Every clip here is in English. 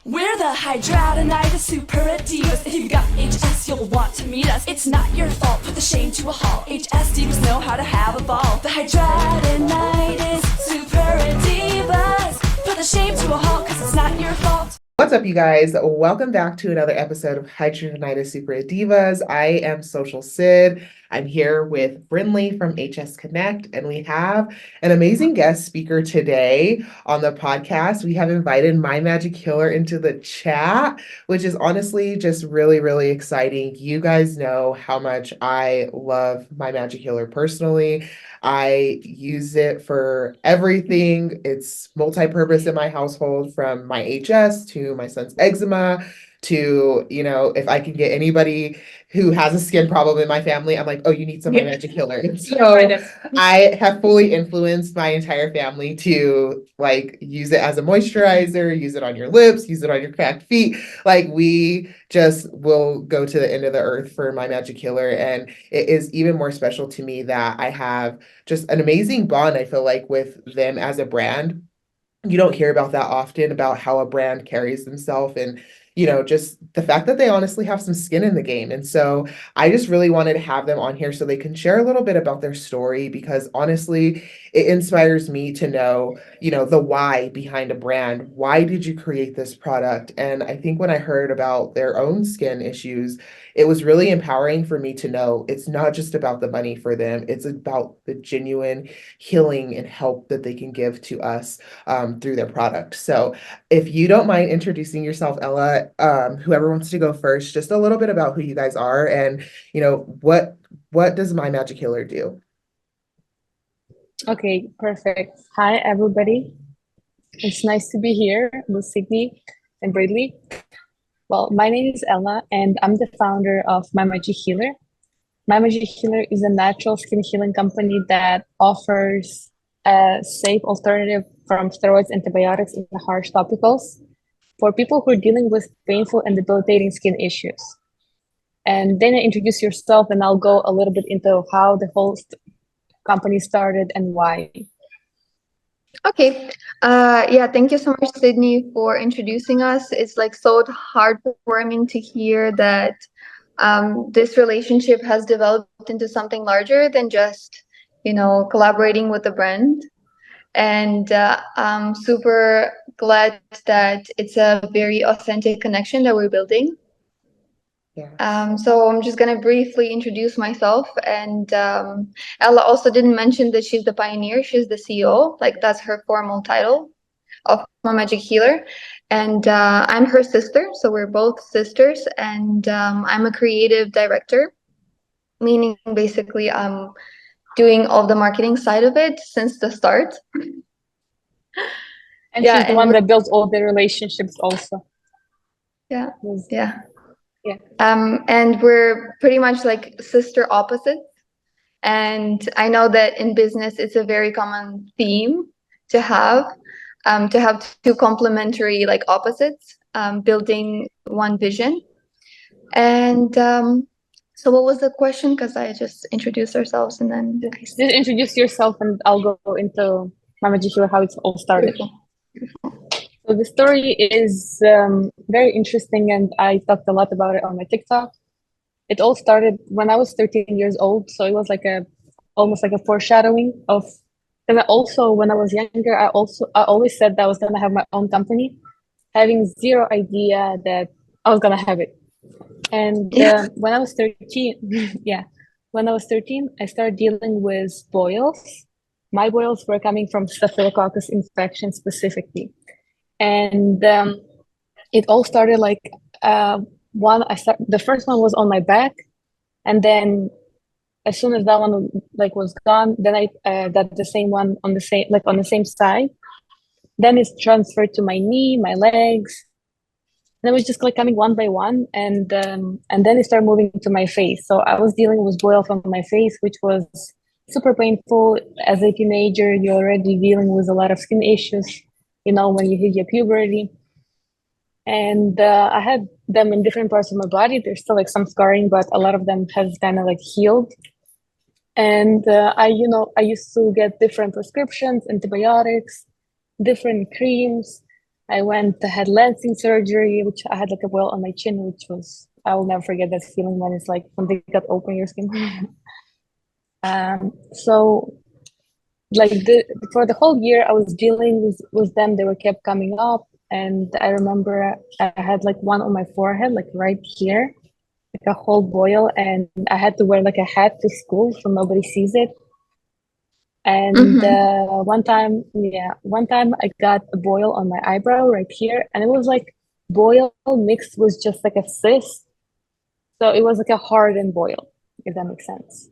We're the Hydradenitis Super Divas. If you've got HS, you'll want to meet us. It's not your fault, put the shame to a halt. HS divas know how to have a ball. The Hydradenitis Super Divas. Put the shame to a halt, cause it's not your fault. What's up, you guys? Welcome back to another episode of Hydradenitis Super Divas. I am Social Sid. I'm here with Brinley from HS Connect, and we have an amazing guest speaker today on the podcast. We have invited My Magic Healer into the chat, which is honestly just really, really exciting. You guys know how much I love My Magic Healer personally. I use it for everything. It's multi-purpose in my household, from my HS to my son's eczema to, if I can get anybody who has a skin problem in my family, I'm like, oh, you need some My Magic Healer. And so I have fully influenced my entire family to use it as a moisturizer, use it on your lips, use it on your cracked feet. Like, we just will go to the end of the earth for My Magic Healer. And it is even more special to me that I have just an amazing bond, I feel like, with them as a brand. You don't hear about that often, about how a brand carries themselves, and just the fact that they honestly have some skin in the game. And so I just really wanted to have them on here so they can share a little bit about their story, because honestly, it inspires me to know, the why behind a brand. Why did you create this product? And I think when I heard about their own skin issues, it was really empowering for me to know it's not just about the money for them, it's about the genuine healing and help that they can give to us through their product. So if you don't mind introducing yourself, Ella, whoever wants to go first, just a little bit about who you guys are, and what does My Magic Healer do? Okay, perfect. Hi, everybody. It's nice to be here with Sydney and Bradley. Well, my name is Ella, and I'm the founder of My Magic Healer. My Magic Healer is a natural skin healing company that offers a safe alternative from steroids, antibiotics, and harsh topicals for people who are dealing with painful and debilitating skin issues. And then introduce yourself, and I'll go a little bit into how the whole company started and why. Okay. Yeah, thank you so much, Sydney, for introducing us. It's so heartwarming to hear that this relationship has developed into something larger than just, collaborating with the brand. And I'm super glad that it's a very authentic connection that we're building. Yeah. So I'm just going to briefly introduce myself. And Ella also didn't mention that she's the pioneer. She's the CEO. That's her formal title of My Magic Healer. And I'm her sister. So we're both sisters. And I'm a creative director, meaning basically I'm doing all the marketing side of it since the start. And she's the one that builds all the relationships also. Yeah. Yeah. And we're pretty much sister opposites. And I know that in business, it's a very common theme to have two complementary opposites, building one vision. And so what was the question? Because I just introduced ourselves and then just introduce yourself, and I'll go into My Magic Healer, how it's all started. Beautiful. So the story is very interesting, and I talked a lot about it on my TikTok. It all started when I was 13 years old, so it was almost like a foreshadowing of. And also, when I was younger, I always said that I was gonna have my own company, having zero idea that I was gonna have it. And when I was 13, when I was 13, I started dealing with boils. My boils were coming from Staphylococcus infection specifically. And it all started the first one was on my back, and then as soon as that one was gone, then I got the same one on the same side. Then it's transferred to my knee, my legs, and it was just coming one by one, and then it started moving to my face. So I was dealing with boils on my face, which was super painful. As a teenager, you're already dealing with a lot of skin issues, when you hit your puberty. And I had them in different parts of my body. There's still some scarring, but a lot of them has kind of healed. And I used to get different prescriptions, antibiotics, different creams. I had lancing surgery, which I had like a boil on my chin, which was, I will never forget that feeling when it's like when they got open your skin. So like for the whole year I was dealing with them. They were kept coming up, and I remember I had like one on my forehead, like right here, like a whole boil, and I had to wear like a hat to school so nobody sees it. And one time I got a boil on my eyebrow right here, and it was like boil mixed with just like a cyst. So it was like a hardened boil, if that makes sense.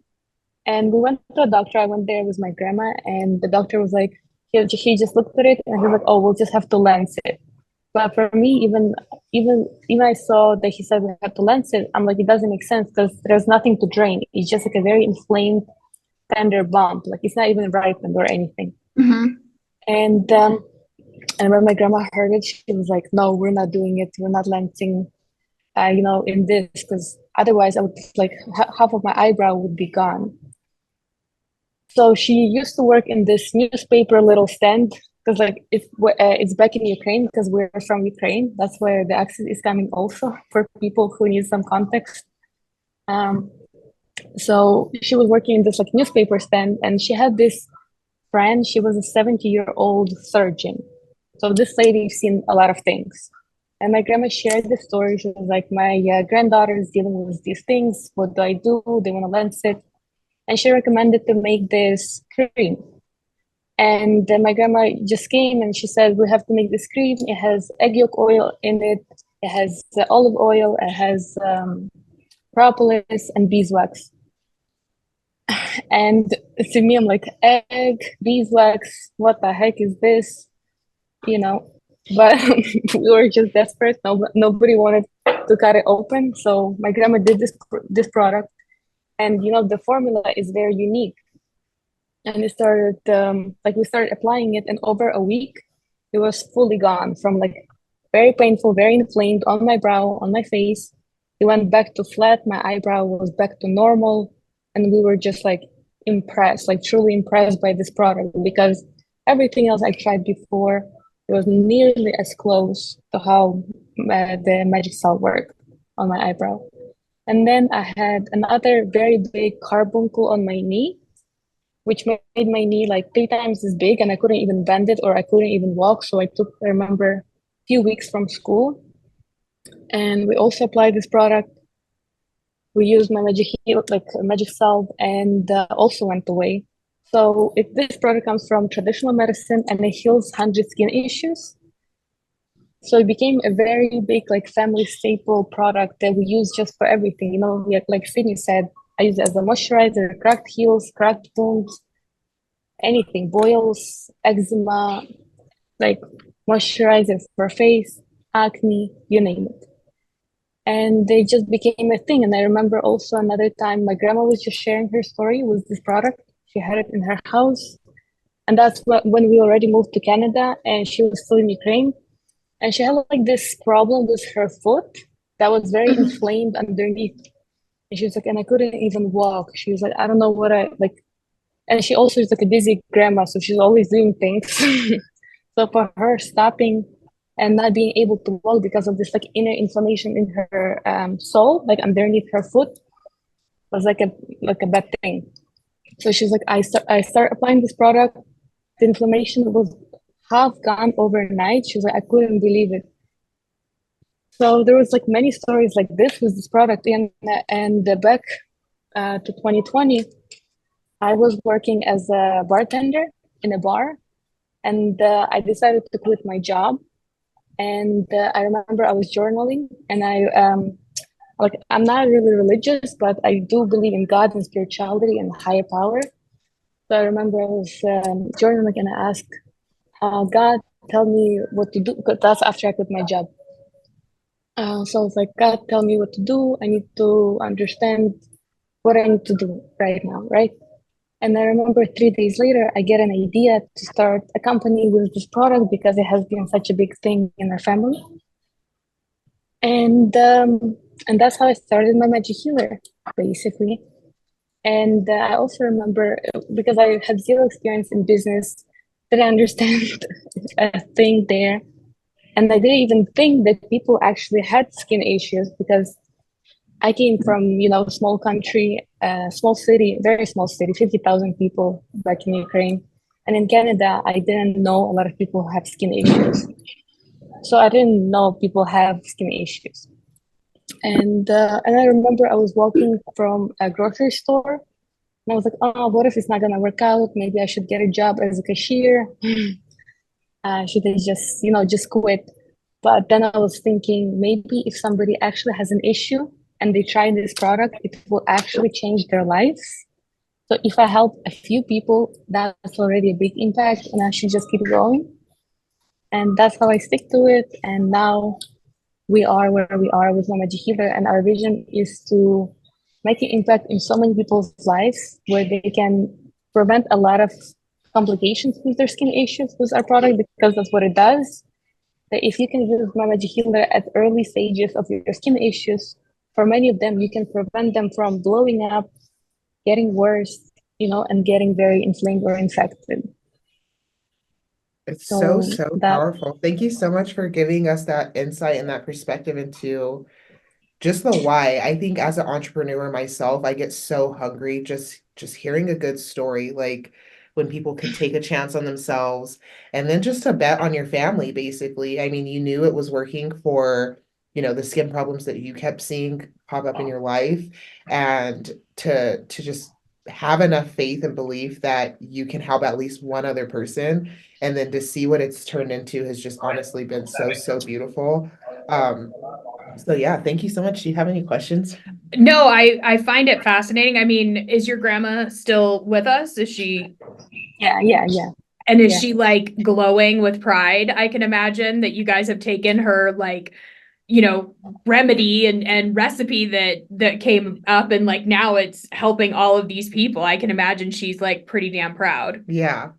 And we went to a doctor. I went there with my grandma, and the doctor was like, he just looked at it and he was like, oh, we'll just have to lens it. But for me, even I saw that he said we have to lens it. I'm like, it doesn't make sense because there's nothing to drain. It's just like a very inflamed, tender bump. Like it's not even ripened or anything. And when my grandma heard it, she was like, no, we're not doing it. We're not lensing, in this, because otherwise I would like half of my eyebrow would be gone. So she used to work in this newspaper little stand because like it's back in Ukraine because we're from Ukraine. That's where the accent is coming also for people who need some context. So she was working in this like newspaper stand, and she had this friend. She was a 70-year-old surgeon. So this lady's seen a lot of things. And my grandma shared the story. She was like, my granddaughter is dealing with these things. What do I do? They want to lens it. And she recommended to make this cream. And then my grandma just came and she said, we have to make this cream. It has egg yolk oil in it. It has olive oil. It has propolis and beeswax. And to me, I'm like, egg, beeswax, what the heck is this? But we were just desperate. Nobody wanted to cut it open. So my grandma did this product. And the formula is very unique. And it started we started applying it, and over a week, it was fully gone from like very painful, very inflamed on my brow, on my face. It went back to flat. My eyebrow was back to normal, and we were just like impressed, like truly impressed by this product, because everything else I tried before, it was nearly as close to how the Magic Cell worked on my eyebrow. And then I had another very big carbuncle on my knee, which made my knee like 3 times as big, and I couldn't even bend it or I couldn't even walk. So I remember, a few weeks from school, and we also applied this product. We used my Magic Salve, and also went away. So this product comes from traditional medicine, and it heals 100 skin issues. So it became a very big like family staple product that we use just for everything. Like Sydney said, I use it as a moisturizer, cracked heels, cracked wounds, anything, boils, eczema, like moisturizer for face, acne, you name it. And they just became a thing. And I remember also another time my grandma was just sharing her story with this product. She had it in her house. And that's when we already moved to Canada, and she was still in Ukraine. And she had like this problem with her foot that was very inflamed underneath. And she was like, and I couldn't even walk. She was like, I don't know what I like. And she also is like a busy grandma, so she's always doing things. So for her, stopping and not being able to walk because of this like inner inflammation in her sole, like underneath her foot, was like a bad thing. So she's like, I start applying this product. The inflammation was half gone overnight. She was like, I couldn't believe it. So there was like many stories like this with this product. And back to 2020, I was working as a bartender in a bar, and I decided to quit my job. And I remember I was journaling, and I'm not really religious, but I do believe in God and spirituality and higher power. So I remember I was journaling, and I asked, God, tell me what to do, because that's after I quit my job. So I was like, God, tell me what to do. I need to understand what I need to do right now, right? And I remember 3 days later, I get an idea to start a company with this product because it has been such a big thing in our family. And that's how I started my Magic Healer, basically. And I also remember, because I had zero experience in business, didn't understand a thing there. And I didn't even think that people actually had skin issues because I came from, small country, small city, very small city, 50,000 people back in Ukraine. And in Canada, I didn't know a lot of people have skin issues. So I didn't know people have skin issues. And I remember I was walking from a grocery store and I was like, oh, what if it's not gonna work out? Maybe I should get a job as a cashier. Should I just quit? But then I was thinking maybe if somebody actually has an issue and they try this product, it will actually change their lives. So if I help a few people, that's already a big impact, and I should just keep going. And that's how I stick to it. And now we are where we are with Mama Healer, and our vision is to make an impact in so many people's lives where they can prevent a lot of complications with their skin issues with our product, because that's what it does. That if you can use Mama Healer at early stages of your skin issues, for many of them, you can prevent them from blowing up, getting worse, and getting very inflamed or infected. It's So so that, powerful. Thank you so much for giving us that insight and that perspective into just the why. I think as an entrepreneur myself, I get so hungry just hearing a good story, like when people can take a chance on themselves and then just to bet on your family, basically. I mean, you knew it was working for, the skin problems that you kept seeing pop up in your life, and to just have enough faith and belief that you can help at least one other person, and then to see what it's turned into has just honestly been so beautiful. So yeah, thank you so much. Do you have any questions? No, I find it fascinating. I mean, is your grandma still with us? Is she, yeah. and is Yeah. she like glowing with pride? I can imagine that you guys have taken her like, remedy and recipe that came up, and like now it's helping all of these people. I can imagine she's like pretty damn proud. Yeah.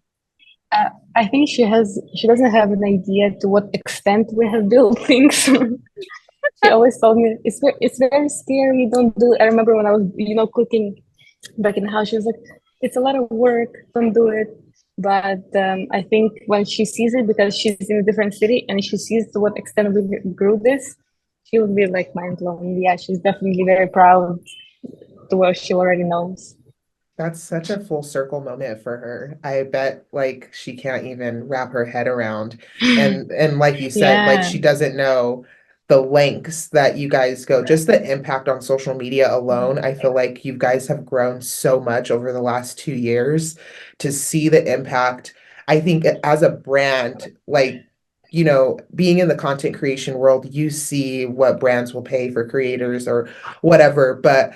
I think she doesn't have an idea to what extent we have built things. She always told me it's very scary. Don't do it. I remember when I was cooking back in the house, she was like, it's a lot of work. Don't do it. But I think when she sees it, because she's in a different city and she sees to what extent we grew this, she will be like mind blown. Yeah, she's definitely very proud to what she already knows. That's such a full circle moment for her. I bet like she can't even wrap her head around. And like you said, like Yeah. she doesn't know the lengths that you guys go, just the impact on social media alone. I feel like you guys have grown so much over the last 2 years to see the impact. I think as a brand, like, being in the content creation world, you see what brands will pay for creators or whatever, but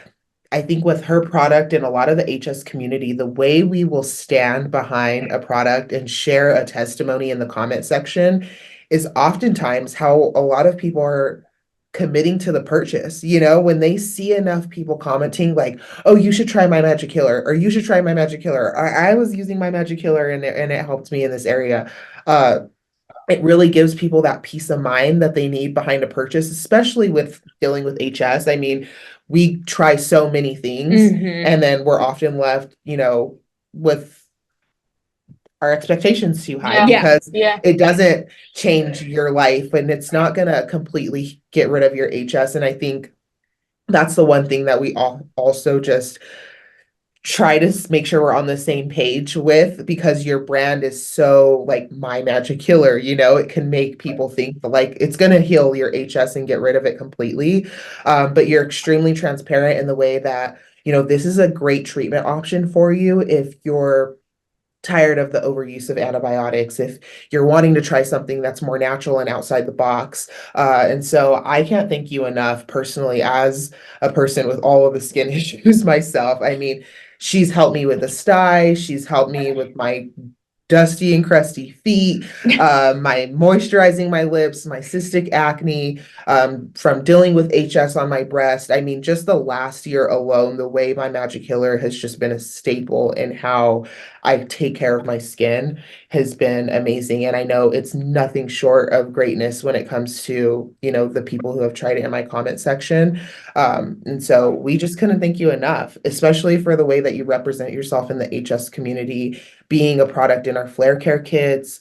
I think with her product and a lot of the HS community, the way we will stand behind a product and share a testimony in the comment section is oftentimes how a lot of people are committing to the purchase. When they see enough people commenting like, oh, you should try my magic killer, or you should try my magic killer. I was using my magic killer and it helped me in this area. It really gives people that peace of mind that they need behind a purchase, especially with dealing with HS. I mean, we try so many things and then we're often left, with our expectations too high Yeah. because Yeah. it doesn't change your life and it's not going to completely get rid of your HS. And I think that's the one thing that we all also just try to make sure we're on the same page with, because your brand is so like my magic killer, it can make people think like it's going to heal your HS and get rid of it completely. But you're extremely transparent in the way that, this is a great treatment option for you if you're tired of the overuse of antibiotics, if you're wanting to try something that's more natural and outside the box. And so I can't thank you enough personally as a person with all of the skin issues myself. I mean, she's helped me with the sty, she's helped me with my dusty and crusty feet, my moisturizing my lips, my cystic acne, from dealing with HS on my breast. I mean, just the last year alone, the way my Magic Healer has just been a staple in how I take care of my skin has been amazing. And I know it's nothing short of greatness when it comes to, the people who have tried it in my comment section. And so we just couldn't thank you enough, especially for the way that you represent yourself in the HS community, being a product in our Flare Care kits,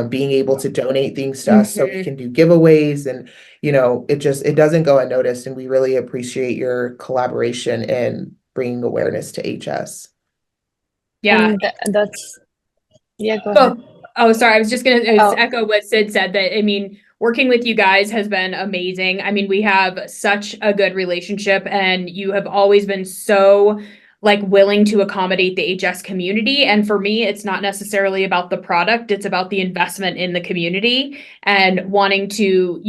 being able to donate things to us so we Mhm. can do giveaways. And, it doesn't go unnoticed. And we really appreciate your collaboration and bringing awareness to HS. Yeah. And that's, yeah, go ahead. Oh, sorry. I was just gonna Oh, echo what Sid said, that I mean, working with you guys has been amazing. I mean, we have such a good relationship, and you have always been so willing to accommodate the HS community. And for me, it's not necessarily about the product, it's about the investment in the community and wanting to,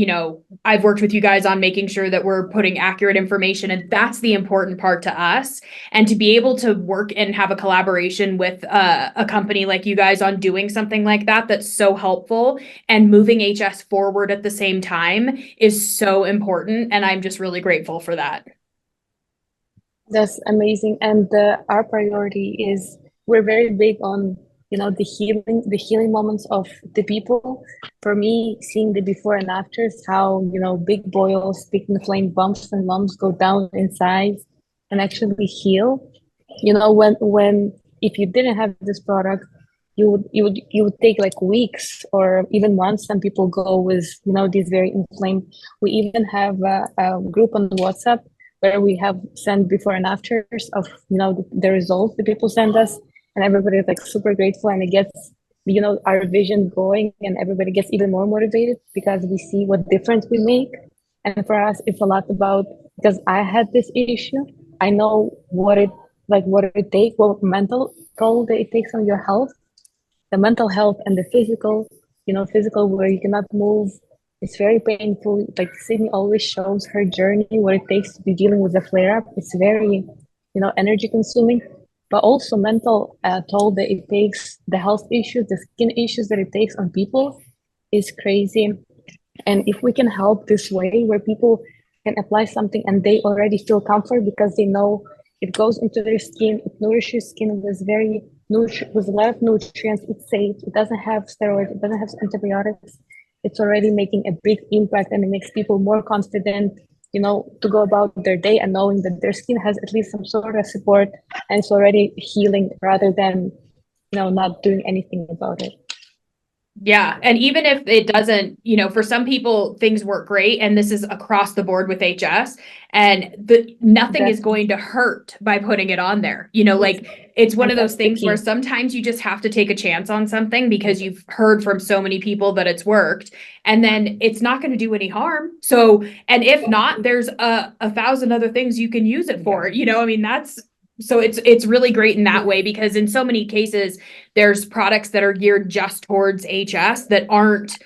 I've worked with you guys on making sure that we're putting accurate information, and that's the important part to us. And to be able to work and have a collaboration with a company like you guys on doing something like that, that's so helpful, and moving HS forward at the same time is so important. And I'm just really grateful for that. that's amazing. And our priority is, we're very big on, the healing moments of the people. For me, seeing the before and afters, how, big boils, big inflamed bumps and lumps go down in size and actually heal. When if you didn't have this product, you would take like weeks or even months. Some people go with, these very inflamed. We even have a group on WhatsApp where we have sent before and afters of, the results that people send us, and everybody is like super grateful, and it gets, our vision going, and everybody gets even more motivated because we see what difference we make. And for us, it's a lot about, because I had this issue, I know what it takes, what mental toll that it takes on your health, the mental health, and the physical, physical where you cannot move. It's very painful. Like Sydney always shows her journey, what it takes to be dealing with a flare up. It's very, energy consuming, but also mental toll that it takes, the health issues, the skin issues that it takes on people is crazy. And if we can help this way, where people can apply something and they already feel comfort because they know it goes into their skin, it nourishes skin with a lot of nutrients, it's safe, it doesn't have steroids, it doesn't have antibiotics. It's already making a big impact, and it makes people more confident, to go about their day and knowing that their skin has at least some sort of support and it's already healing, rather than, not doing anything about it. Yeah. And even if it doesn't, for some people, things work great. And this is across the board with HS, and nothing is going to hurt by putting it on there. It's one of those things where sometimes you just have to take a chance on something because you've heard from so many people that it's worked, and then it's not going to do any harm. So, and if not, there's a thousand other things you can use it for, so it's really great in that way, because in so many cases, there's products that are geared just towards HS that aren't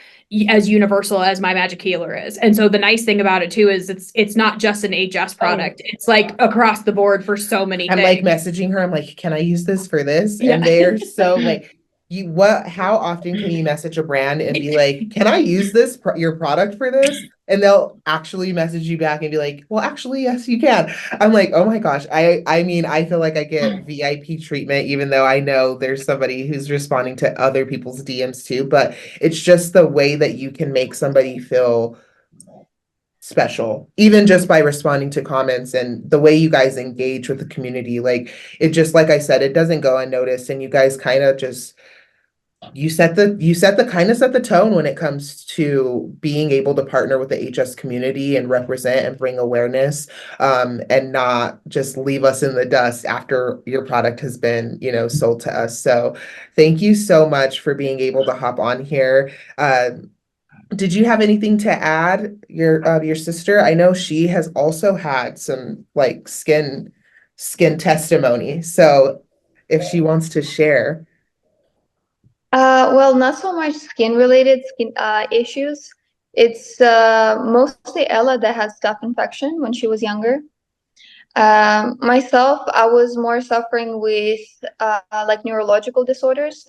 as universal as My Magic Healer is. And so the nice thing about it too is it's not just an HS product. It's across the board for so many I'm things. messaging her. I'm like, can I use this for this? Yeah. And they're so how often can you message a brand and be like, can I use your product for this? And they'll actually message you back and be like, well, actually, yes, you can. I'm like, oh my gosh. I mean, I feel like I get VIP treatment, even though I know there's somebody who's responding to other people's DMs too, but it's just the way that you can make somebody feel special, even just by responding to comments, and the way you guys engage with the community. It just, like I said, it doesn't go unnoticed, and you guys kind of just set the tone when it comes to being able to partner with the HS community and represent and bring awareness, and not just leave us in the dust after your product has been, sold to us. So thank you so much for being able to hop on here. Did you have anything to add, your sister? I know she has also had some skin testimony. So if she wants to share. Well, not so much skin issues. It's mostly Ella that has staph infection when she was younger. Myself, I was more suffering with neurological disorders,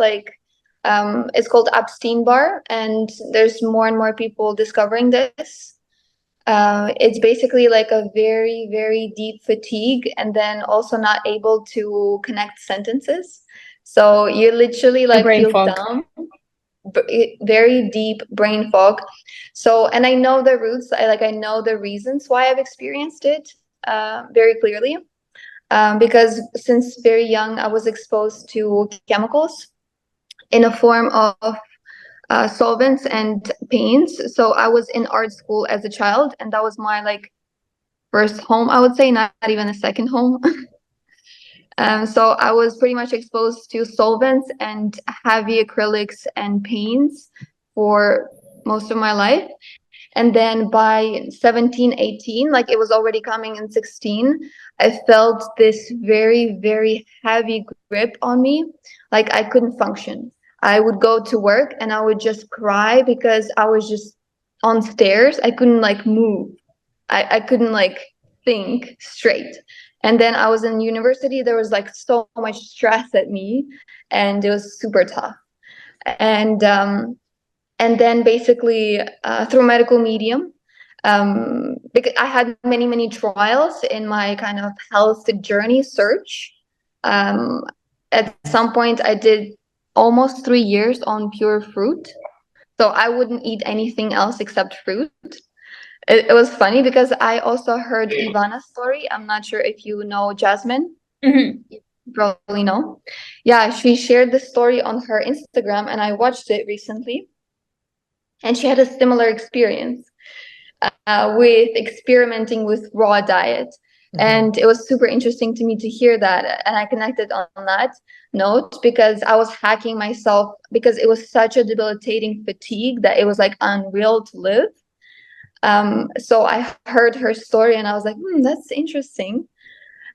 it's called Epstein-Barr, and there's more and more people discovering this. It's basically like a very, very deep fatigue, and then also not able to connect sentences. So you literally feel dumb, very deep brain fog. So, and I know the roots, I know the reasons why I've experienced it very clearly, because since very young I was exposed to chemicals. in a form of solvents and paints. So I was in art school as a child, and that was my like first home, I would say, not even a second home. So I was pretty much exposed to solvents and heavy acrylics and paints for most of my life. And then by 17, 18, like it was already coming in 16, I felt this very, very heavy grip on me. Like I couldn't function. I would go to work and I would just cry because I was just on stairs. I couldn't like move. I couldn't like think straight. And then I was in university. There was like so much stress at me, and it was super tough. And then basically through medical medium, because I had many trials in my kind of health journey search. At some point, I did almost 3 years on pure fruit, so I wouldn't eat anything else except fruit. It was funny because I also heard Ivana's story. I'm not sure if you know Jasmine. Mhm. You probably know. Yeah, she shared the story on her Instagram, and I watched it recently. And she had a similar experience with experimenting with raw diet. And it was super interesting to me to hear that. And I connected on that note because I was hacking myself because it was such a debilitating fatigue that it was like unreal to live. So I heard her story and I was like, that's interesting.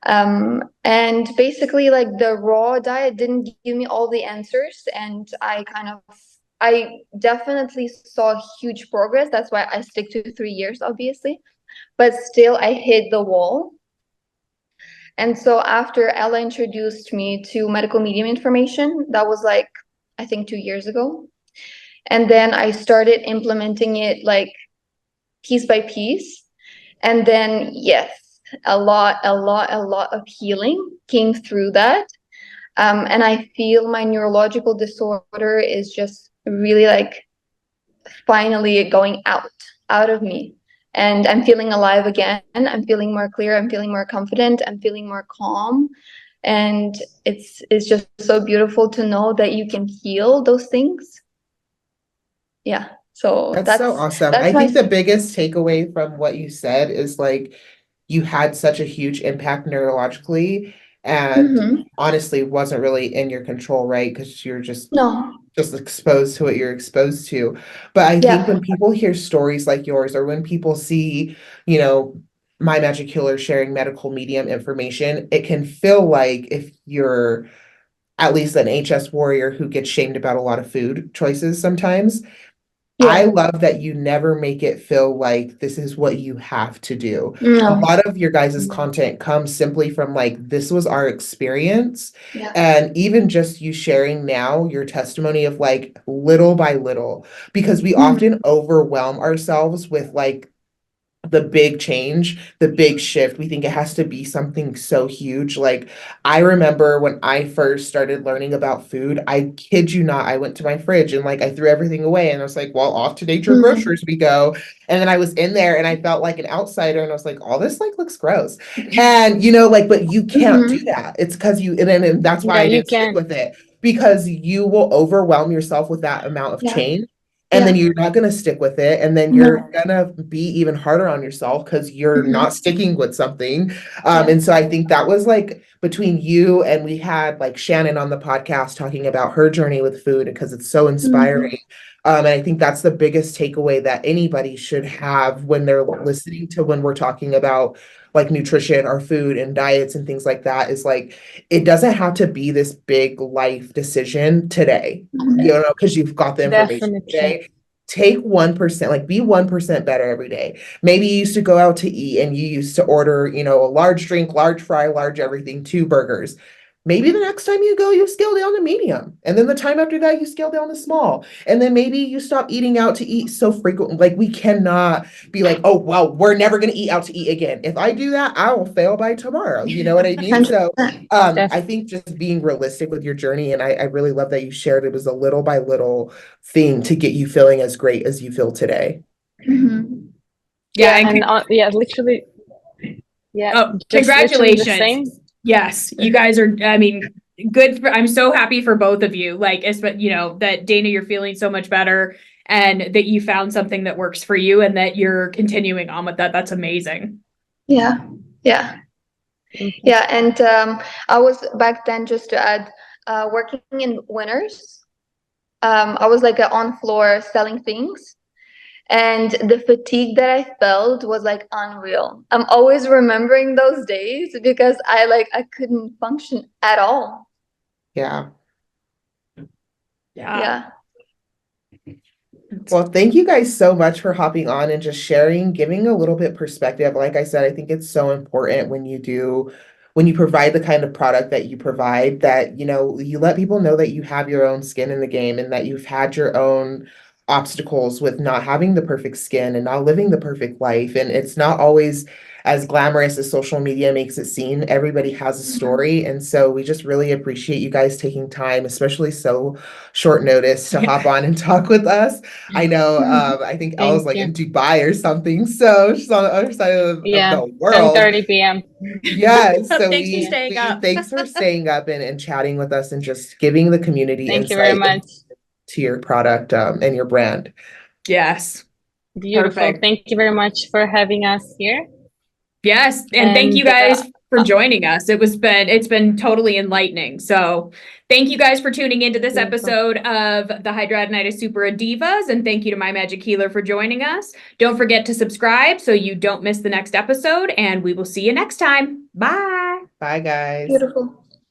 And basically, like the raw diet didn't give me all the answers, and I definitely saw huge progress. That's why I stick to 3 years, obviously, but still I hit the wall. And so after Ella introduced me to medical medium information, that was like, I think 2 years ago. And then I started implementing it like piece by piece. And then, yes, a lot of healing came through that. And I feel my neurological disorder is just really like finally going out of me. And I'm feeling alive again. I'm feeling more clear. I'm feeling more confident. I'm feeling more calm. And it's just so beautiful to know that you can heal those things. Yeah. So That's so awesome. I my think the biggest takeaway from what you said is like you had such a huge impact neurologically, and Mhm. honestly wasn't really in your control, right? Because you're No. just exposed to what you're exposed to. But I think Yeah. when people hear stories like yours, or when people see, My Magic Healer sharing medical medium information, it can feel like if you're at least an HS warrior who gets shamed about a lot of food choices sometimes. I Yeah. love that you never make it feel like this is what you have to do. A No. lot of your guys' content comes simply from like, this was our experience. Yeah. And even just you sharing now your testimony of like little by little, because we often overwhelm ourselves with like the big change, the big shift. We think it has to be something so huge. Like, I remember when I first started learning about food, I kid you not, I went to my fridge and like I threw everything away and I was like, well, off to nature grocers we go. And then I was in there and I felt like an outsider and I was like, all this like looks gross. And like, but you can't do that. It's because and that's why Yeah, I you didn't stick can. with it, because you will overwhelm yourself with that amount of Yeah. change. And then Yeah. you're not going to stick with it. And then you're going to be even harder on yourself because you're not sticking with something. And so I think that was like between you, and we had like Shannon on the podcast talking about her journey with food because it's so inspiring. And I think that's the biggest takeaway that anybody should have when they're listening to when we're talking about like nutrition or food and diets and things like that, is like, it doesn't have to be this big life decision today, because you've got the information Definitely. today. Take 1%, like be 1% better every day. Maybe you used to go out to eat and you used to order, a large drink, large fry, large everything, 2 burgers. Maybe the next time you go, you scale down to medium. And then the time after that, you scale down to small. And then maybe you stop eating out to eat so frequently. Like, we cannot be like, oh, well, we're never going to eat out to eat again. If I do that, I will fail by tomorrow. You know what I mean? So I think just being realistic with your journey. And I really love that you shared it was a little by little thing to get you feeling as great as you feel today. Yeah, and literally. Yeah. oh, just literally the same. congratulations. Yes, you guys are, I mean, I'm so happy for both of you. Like, you know, that Dana, you're feeling so much better and that you found something that works for you and that you're continuing on with that. That's amazing. Yeah. Yeah. Yeah. And I was back then, just to add, working in Winners. I was like on floor selling things. And the fatigue that I felt was like unreal. I'm always remembering those days because I couldn't function at all. Yeah. Yeah. Well, thank you guys so much for hopping on and just sharing, giving a little bit perspective. Like I said, I think it's so important when you provide the kind of product that you provide, that, you know, you let people know that you have your own skin in the game and that you've had your own obstacles with not having the perfect skin and not living the perfect life. And it's not always as glamorous as social media makes it seem. Everybody has a story. And so we just really appreciate you guys taking time, especially so short notice, to hop on and talk with us. I know, I think Ella's like in Dubai or something. So she's on the other side of the world. 10:30 p.m. Yes. So Thanks for staying up. Thanks for staying up and chatting with us and just giving the community Thank you very much. to your product and your brand. Yes. Beautiful. Perfect. Thank you very much for having us here. Yes. And thank you And, guys for joining us. It's been totally enlightening. So thank you guys for tuning into this episode of the Hidradenitis Suppura Divas. And thank you to My Magic Healer for joining us. Don't forget to subscribe so you don't miss the next episode. And we will see you next time. Bye. Bye, guys. Beautiful.